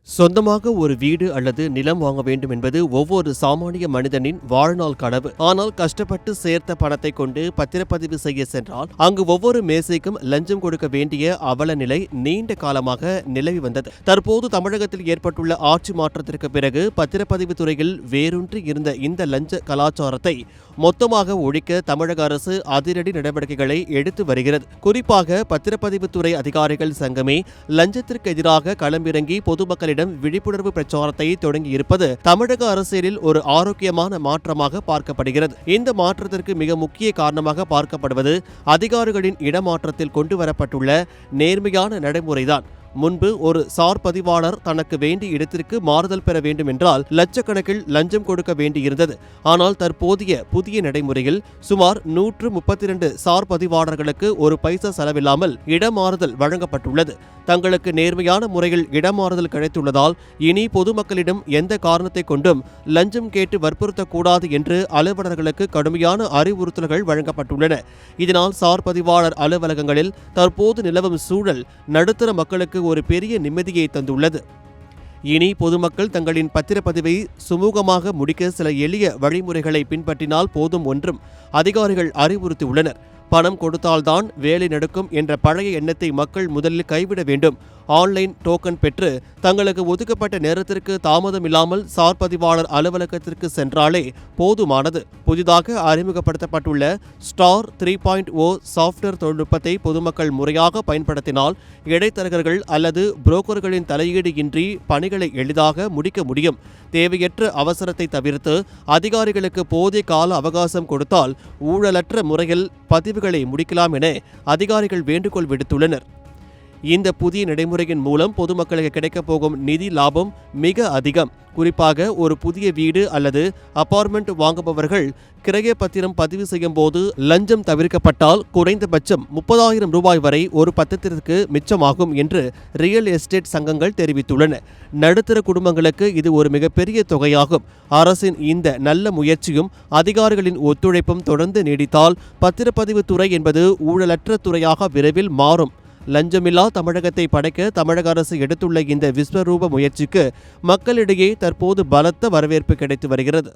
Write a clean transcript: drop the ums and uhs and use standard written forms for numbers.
சொந்தமாக ஒரு வீடு அல்லது நிலம் வாங்க வேண்டும் என்பது ஒவ்வொரு சாமானிய மனிதனின் வாழ்நாள் கனவு. ஆனால் கஷ்டப்பட்டு சேர்த்த பணத்தை கொண்டு பத்திரப்பதிவு செய்ய சென்றால் அங்கு ஒவ்வொரு மேசைக்கும் லஞ்சம் கொடுக்க வேண்டிய அவல நிலை நீண்ட காலமாக நிலவி வந்தது. தற்போது தமிழகத்தில் ஏற்பட்டுள்ள ஆட்சி மாற்றத்திற்கு பிறகு பத்திரப்பதிவு துறையில் வேரூன்றி இருந்த இந்த லஞ்ச கலாச்சாரத்தை மொத்தமாக ஒழிக்க தமிழக அரசு அதிரடி நடவடிக்கைகளை எடுத்து வருகிறது. குறிப்பாக பத்திரப்பதிவுத்துறை அதிகாரிகள் சங்கமே லஞ்சத்திற்கு எதிராக களமிறங்கி பொதுமக்களிடம் விழிப்புணர்வு பிரச்சாரத்தை தொடங்கியிருப்பது தமிழக அரசியலில் ஒரு ஆரோக்கியமான மாற்றமாக பார்க்கப்படுகிறது. இந்த மாற்றத்திற்கு மிக முக்கிய காரணமாக பார்க்கப்படுவது அதிகாரிகளின் இடமாற்றத்தில் கொண்டுவரப்பட்டுள்ள நேர்மையான நடைமுறைதான். முன்பு ஒரு சார் பதிவாளர் தனக்கு வேண்டிய இடத்திற்கு மாறுதல் பெற வேண்டும் என்றால் லட்சக்கணக்கில் லஞ்சம் கொடுக்க வேண்டியிருந்தது. ஆனால் தற்போதைய புதிய நடைமுறையில் சுமார் 132 சார் பதிவாளர்களுக்கு ஒரு பைசா செலவில்லாமல் இடமாறுதல் வழங்கப்பட்டுள்ளது. தங்களுக்கு நேர்மையான முறையில் இடமாறுதல் கிடைத்துள்ளதால் இனி பொதுமக்களிடம் எந்த காரணத்தை கொண்டும் லஞ்சம் கேட்டு வற்புறுத்தக்கூடாது என்று அலுவலர்களுக்கு கடுமையான அறிவுறுத்தல்கள் வழங்கப்பட்டுள்ளன. இதனால் சார் பதிவாளர் அலுவலகங்களில் தற்போது நிலவும் சூழல் நடுத்தர மக்களுக்கு ஒரு பெரிய நிம்மதியை தந்துள்ளது. இனி பொதுமக்கள் தங்களின் பத்திரப்பதிவை சுமூகமாக முடிக்க சில எளிய வழிமுறைகளை பின்பற்றினால் போதும் என்றும் அதிகாரிகள் அறிவுறுத்தியுள்ளனர். பணம் கொடுத்தால்தான் வேலை நடக்கும் என்ற பழைய எண்ணத்தை மக்கள் முதலில் கைவிட வேண்டும். ஆன்லைன் டோக்கன் பெற்று தங்களுக்கு ஒதுக்கப்பட்ட நேரத்திற்கு தாமதம் இல்லாமல் சார் பதிவாளர் அலுவலகத்திற்கு சென்றாலே போதுமானது. புதிதாக அறிமுகப்படுத்தப்பட்டுள்ள ஸ்டார் 3.0 சாஃப்ட்வேர் தொழில்நுட்பத்தை பொதுமக்கள் முறையாக பயன்படுத்தினால் இடைத்தரகர்கள் அல்லது புரோக்கர்களின் தலையீடு இன்றி பணிகளை எளிதாக முடிக்க முடியும். தேவையற்ற அவசரத்தை தவிர்த்து அதிகாரிகளுக்கு போதிய கால அவகாசம் கொடுத்தால் ஊழலற்ற முறையில் பதிவுகளை முடிக்கலாம் என அதிகாரிகள் வேண்டுகோள் விடுத்துள்ளனர். இந்த புதிய நடைமுறையின் மூலம் பொதுமக்களுக்கு கிடைக்கப் போகும் நிதி லாபம் மிக அதிகம். குறிப்பாக ஒரு புதிய வீடு அல்லது அபார்ட்மெண்ட் வாங்குபவர்கள் கிரய பத்திரம் பதிவு செய்யும் போது லஞ்சம் தவிர்க்கப்பட்டால் குறைந்தபட்சம் 30,000 ரூபாய் வரை ஒரு பத்திரத்திற்கு மிச்சமாகும் என்று ரியல் எஸ்டேட் சங்கங்கள் தெரிவித்துள்ளன. நடுத்தர குடும்பங்களுக்கு இது ஒரு மிகப்பெரிய தொகையாகும். அரசின் இந்த நல்ல முயற்சியும் அதிகாரிகளின் ஒத்துழைப்பும் தொடர்ந்து நீடித்தால் பத்திரப்பதிவு துறை என்பது ஊழலற்ற துறையாக விரைவில் மாறும். லஞ்சமில்லா தமிழகத்தை படைக்க தமிழக அரசு எடுத்துள்ள இந்த விஸ்வரூப முயற்சிக்கு மக்களிடையே தற்போது பலத்த வரவேற்பு கிடைத்து வருகிறது.